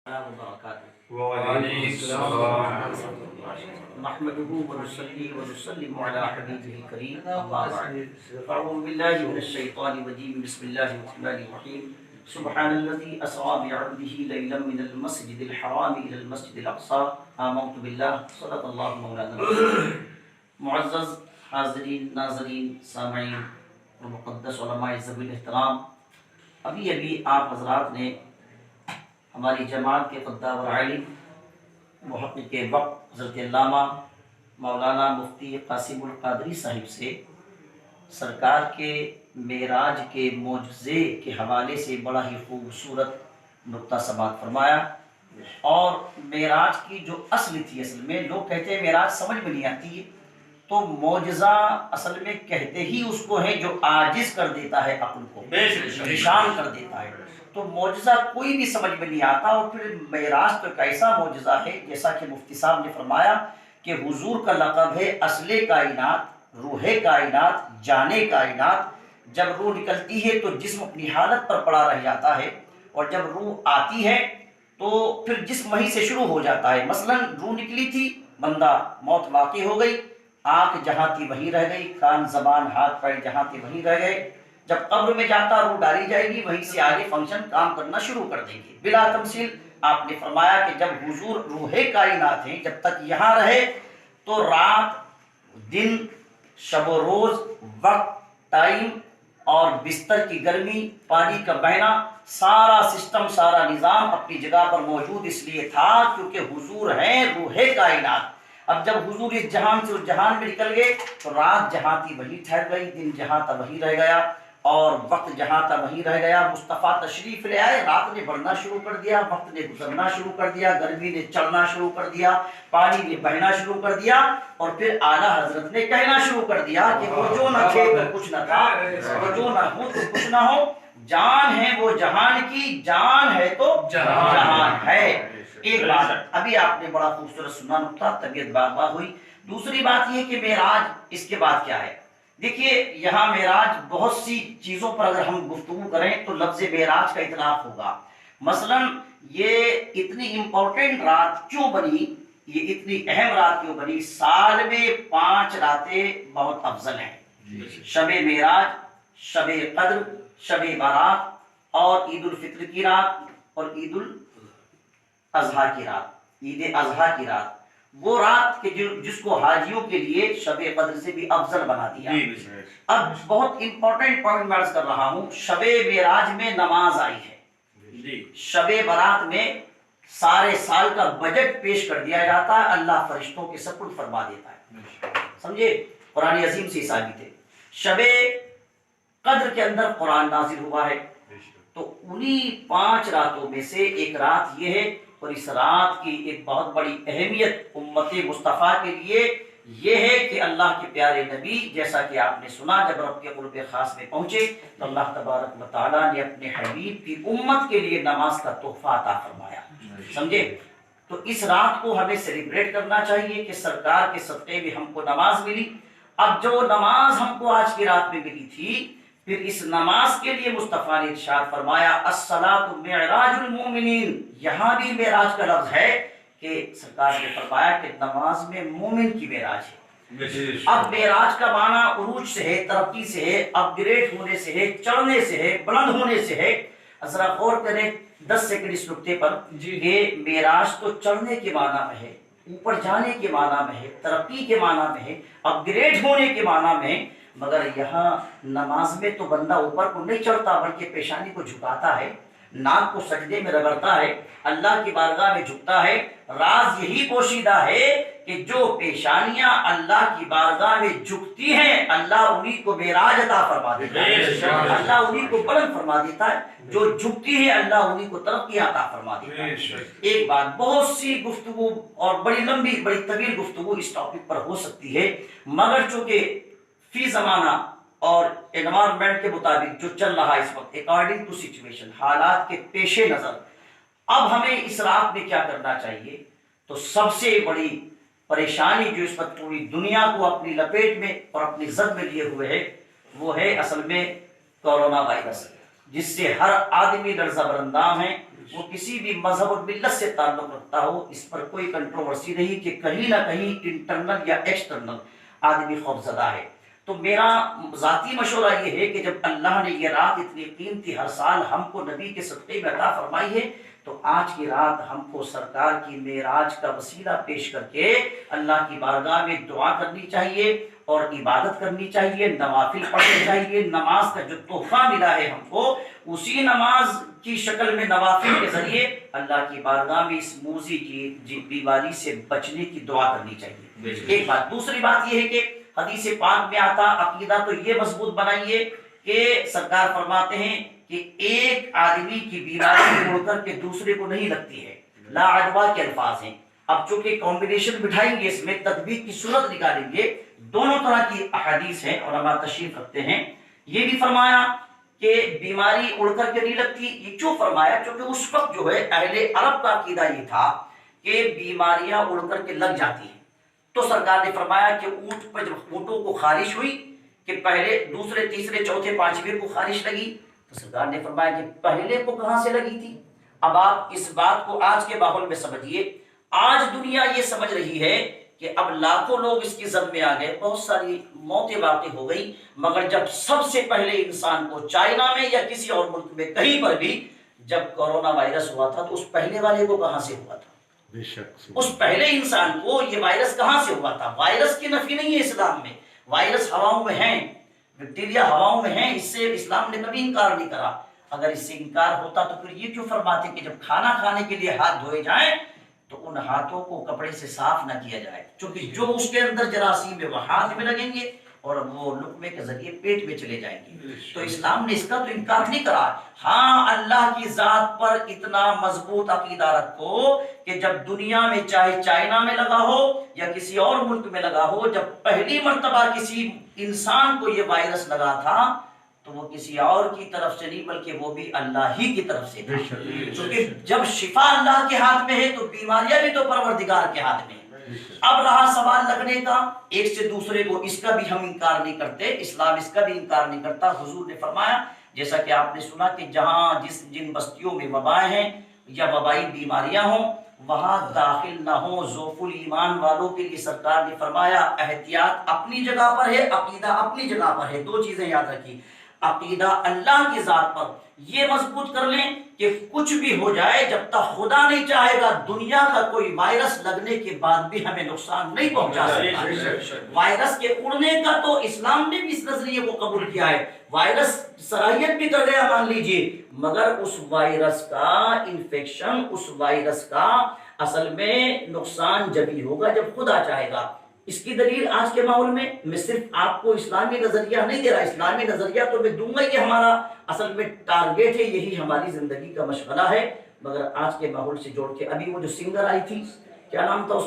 نحمده ونصلي ونسلم على حبيبه الكريم أما بعد فأعوذ بالله من الشيطان الرجيم بسم الله الرحمن الرحيم سبحان الذي أسرى بعبده ليلا من المسجد الحرام إلى المسجد الأقصى آمنت بالله صدق الله مولانا معزز حاضرین ناظرین سامعین اور مقدس علماء ذوی الاحترام، ابھی آپ حضرات نے ہماری جماعت کے قدام العالم محقق وقت حضرت علامہ مولانا مفتی قاسم القادری صاحب سے سرکار کے معراج کے معجزے کے حوالے سے بڑا ہی خوبصورت نقطہ سماعت فرمایا۔ اور معراج کی جو اصل تھی، اصل میں لوگ کہتے ہیں معراج سمجھ میں نہیں آتی ہے، تو معجزہ اصل میں کہتے ہی اس کو ہے جو عاجز کر دیتا ہے عقل کو، پریشان کر دیتا ہے۔ تو معجزہ کوئی بھی سمجھ میں نہیں آتا، اور پھر معراج تو ایک ایسا معجزہ ہے جیسا کہ مفتی صاحب نے فرمایا کہ حضور کا لقب ہے اصل کائنات، روح کائنات، جان کائنات۔ جب روح نکلتی ہے تو جسم اپنی حالت پر پڑا رہ جاتا ہے، اور جب روح آتی ہے تو پھر جسم وہیں سے شروع ہو جاتا ہے۔ مثلا روح نکلی تھی، بندہ موت واقع ہو گئی، آنکھ جہاں تھی وہیں رہ گئی، کان زبان ہاتھ پیر جہاں تھے وہیں رہ گئے۔ جب قبر میں جاتا روح ڈالی جائے گی، وہیں سے آگے فنکشن کام کرنا شروع کر دیں گے بلا تمثیل۔ آپ نے فرمایا کہ جب حضور روح کائنات ہیں، جب تک یہاں رہے تو رات دن، شب و روز، وقت، ٹائم اور بستر کی گرمی، پانی کا بہنا، سارا سسٹم، سارا نظام اپنی جگہ پر موجود اس لیے تھا کیونکہ حضور ہیں روح کائنات۔ اب جب حضور اس جہان سے اس جہان میں نکل گئے تو رات جہاں تھی وہی ٹھہر گئی، دن جہاں تھا وہی رہ گیا، اور وقت جہاں تھا وہیں رہ گیا۔ مصطفیٰ تشریف لے آئے، رات نے بڑھنا شروع کر دیا، وقت نے گزرنا شروع کر دیا، گرمی نے چڑھنا شروع کر دیا، پانی نے بہنا شروع کر دیا، اور پھر اعلیٰ حضرت نے کہنا شروع کر دیا کہ وہ جو نہ تھے تو کچھ نہ تھا، وہ جو نہ ہو تو کچھ نہ ہو، جان ہے وہ جہان کی، جان ہے تو جہان ہے۔ ایک بات ابھی آپ نے بڑا خوبصورت سنا نقطہ، طبیعت باغ باغ ہوئی۔ دوسری بات یہ کہ معراج اس کے بعد کیا ہے؟ دیکھیے یہاں معراج بہت سی چیزوں پر اگر ہم گفتگو کریں تو لفظ معراج کا اطلاق ہوگا۔ مثلا یہ اتنی امپورٹنٹ رات کیوں بنی، یہ اتنی اہم رات کیوں بنی؟ سال میں 5 راتیں بہت افضل ہیں، شب معراج، شب قدر، شب برات، اور عید الفطر کی رات، اور عید الاضحیٰ کی رات، عید اضحیٰ کی رات، وہ رات کہ جس کو حاجیوں کے لیے شب قدر سے بھی افضل بنا دیا۔ اب بہت امپورٹنٹ پوائنٹ میں عرض کر رہا ہوں، شب معراج میں نماز آئی ہے، شب برات میں سارے سال کا بجٹ پیش کر دیا جاتا ہے، اللہ فرشتوں کے سپرد فرما دیتا ہے، سمجھے؟ قرآن عظیم سے ثابت ہے۔ شب قدر کے اندر قرآن نازل ہوا ہے، تو انہی 5 راتوں میں سے ایک رات یہ ہے، اور اس رات کی ایک بہت بڑی اہمیت امت مصطفیٰ کے لیے یہ ہے کہ اللہ کے پیارے نبی، جیسا کہ آپ نے سنا، جب رب کے قرب خاص میں پہنچے تو اللہ تبارک و تعالیٰ نے اپنے حبیب کی امت کے لیے نماز کا تحفہ عطا فرمایا، سمجھے؟ تو اس رات کو ہمیں سیلیبریٹ کرنا چاہیے کہ سرکار کے صدقے میں ہم کو نماز ملی۔ اب جو نماز ہم کو آج کی رات میں ملی تھی، پھر اس نماز کے لیے مصطفیٰ نے ارشاد فرمایا الصلاۃ معراج المومنین، یہاں بھی معراج کا لفظ ہے کہ سرکار نے فرمایا کہ نماز میں مومن کی معراج ہے۔ اب معراج کا معنی عروج سے ہے، ترقی سے ہے، اپ گریڈ ہونے سے ہے، چڑھنے سے ہے، بلند ہونے سے ہے۔ ذرا غور کریں 10 سیکنڈ اس نقطے پر کہ معراج تو چڑھنے کے معنی میں ہے، اوپر جانے کے معنی میں ہے، ترقی کے معنی میں ہے، اپ گریڈ ہونے کے معنی میں ہے، مگر یہاں نماز میں تو بندہ اوپر کو نہیں چڑھتا بلکہ پیشانی کو جھکاتا ہے، ناک کو سجدے میں رگڑتا ہے، اللہ کی بارگاہ میں جھکتا ہے۔ راز یہی پوشیدہ ہے کہ جو پیشانیاں اللہ کی بارگاہ میں جھکتی ہیں، اللہ انہی کو معراج عطا فرما دیتا ہے، اللہ انہی کو بلند فرما دیتا ہے، جو جھکتی ہے اللہ انہی کو ترقی عطا فرما دیتا ہے۔ ایک بات، بہت سی گفتگو اور بڑی لمبی بڑی طویل گفتگو اس ٹاپک پر ہو سکتی ہے، مگر چونکہ فی زمانہ اور انوائرمنٹ کے مطابق جو چل رہا ہے اس وقت، اکارڈنگ ٹو سچویشن، حالات کے پیش نظر، اب ہمیں اس رات میں کیا کرنا چاہیے؟ تو سب سے بڑی پریشانی جو اس وقت پوری دنیا کو اپنی لپیٹ میں اور اپنی زد میں لیے ہوئے ہے، وہ ہے اصل میں کورونا وائرس۔ جس سے ہر آدمی لرزہ برندام ہے، وہ کسی بھی مذہب اور ملت سے تعلق رکھتا ہو، اس پر کوئی کنٹروورسی نہیں کہ کہیں نہ کہیں انٹرنل یا ایکسٹرنل آدمی خوفزدہ ہے۔ تو میرا ذاتی مشورہ یہ ہے کہ جب اللہ نے یہ رات اتنی قیمتی ہر سال ہم کو نبی کے صدقے میں عطا فرمائی ہے، تو آج کی رات ہم کو سرکار کی معراج کا وسیلہ پیش کر کے اللہ کی بارگاہ میں دعا کرنی چاہیے اور عبادت کرنی چاہیے، نوافل پڑھنے چاہیے۔ نماز کا جو تحفہ ملا ہے ہم کو، اسی نماز کی شکل میں نوافل کے ذریعے اللہ کی بارگاہ میں اس موذی کی بیماری سے بچنے کی دعا کرنی چاہیے۔ ایک بات۔ دوسری بات یہ ہے کہ حدیث پاک میں آتا عقیدہ تو یہ مضبوط بنائیے کہ سرکار فرماتے ہیں کہ ایک آدمی کی بیماری اڑ کر کے دوسرے کو نہیں لگتی ہے، لا عدوہ کے الفاظ ہیں۔ اب چونکہ کمبینیشن بٹھائیں گے، اس میں تطبیق کی صورت نکالیں گے، دونوں طرح کی احادیث ہیں، علماء تشریف رکھتے ہیں۔ یہ بھی فرمایا کہ بیماری اڑ کر کے نہیں لگتی، یہ کیوں فرمایا؟ کیونکہ اس وقت جو ہے اہل عرب کا عقیدہ یہ تھا کہ بیماریاں اڑ کر کے لگ جاتی ہیں۔ تو سرکار نے فرمایا کہ اونٹ پر جب اونٹوں کو خارش ہوئی کہ پہلے دوسرے تیسرے چوتھے پانچویں کو خارش لگی، تو سرکار نے فرمایا کہ پہلے کو کہاں سے لگی تھی؟ اب آپ اس بات کو آج کے ماحول میں سمجھیے۔ آج دنیا یہ سمجھ رہی ہے کہ اب لاکھوں لوگ اس کی زد میں آ گئے، بہت ساری موتیں واقع ہو گئی، مگر جب سب سے پہلے انسان کو چائنا میں یا کسی اور ملک میں کہیں پر بھی جب کورونا وائرس ہوا تھا، تو اس پہلے والے کو کہاں سے ہوا تھا؟ بے شک اس پہلے انسان کو یہ وائرس کہاں سے ہوا تھا؟ وائرس کی نفی نہیں ہے اسلام میں، وائرس ہواؤں میں ہیں، بیکٹیریا ہواؤں میں ہیں، اس سے اسلام نے کبھی انکار نہیں کرا۔ اگر اس سے انکار ہوتا تو پھر یہ کیوں فرماتے کہ جب کھانا کھانے کے لیے ہاتھ دھوئے جائیں تو ان ہاتھوں کو کپڑے سے صاف نہ کیا جائے، کیونکہ جو اس کے اندر جراثیم ہے وہ ہاتھ میں لگیں گے اور وہ لقمے کے ذریعے پیٹ میں چلے جائیں گے۔ تو اسلام نے اس کا تو انکار نہیں کرا۔ ہاں، اللہ کی ذات پر اتنا مضبوط عقیدہ رکھو کہ جب دنیا میں چاہے چائنا میں لگا ہو یا کسی اور ملک میں لگا ہو، جب پہلی مرتبہ کسی انسان کو یہ وائرس لگا تھا تو وہ کسی اور کی طرف سے نہیں بلکہ وہ بھی اللہ ہی کی طرف سے تھا، کیونکہ جب شفا اللہ کے ہاتھ میں ہے تو بیماریاں بھی تو پروردگار کے ہاتھ میں ہیں۔ اب رہا سوال لگنے کا ایک سے دوسرے کو، اس کا بھی ہم انکار نہیں کرتے، اسلام اس کا بھی انکار نہیں کرتا۔ حضور نے فرمایا، جیسا کہ آپ نے سنا کہ جہاں جن بستیوں میں وبائیں ہیں یا وبائی بیماریاں ہوں، وہاں داخل نہ ہوں۔ ذوف الایمان والوں کے لیے سرکار نے فرمایا احتیاط اپنی جگہ پر ہے، عقیدہ اپنی جگہ پر ہے۔ دو چیزیں یاد رکھی، عقیدہ اللہ کی ذات پر یہ مضبوط کر لیں کہ کچھ بھی ہو جائے، جب تک خدا نہیں چاہے گا دنیا کا کوئی وائرس لگنے کے بعد بھی ہمیں نقصان نہیں پہنچا سکتا۔ وائرس کے اڑنے کا تو اسلام نے بھی اس نظریے کو قبول کیا ہے، وائرس صلاحیت بھی کر گیا مان لیجئے، مگر اس وائرس کا انفیکشن، اس وائرس کا اصل میں نقصان جبھی ہوگا جب خدا چاہے گا۔ اس کی دلیل آج کے ماحول میں صرف آپ کو اسلامی نظریہ نہیں دے رہا، اسلامی نظریہ تو میں دوں گا، یہ ہمارا اصل میں ٹارگیٹ ہے، یہی ہماری زندگی کا مشغلہ ہے، مگر آج کے ماحول سے جوڑ کے ابھی وہ جو سنگر آئی تھی، کیا نام تھا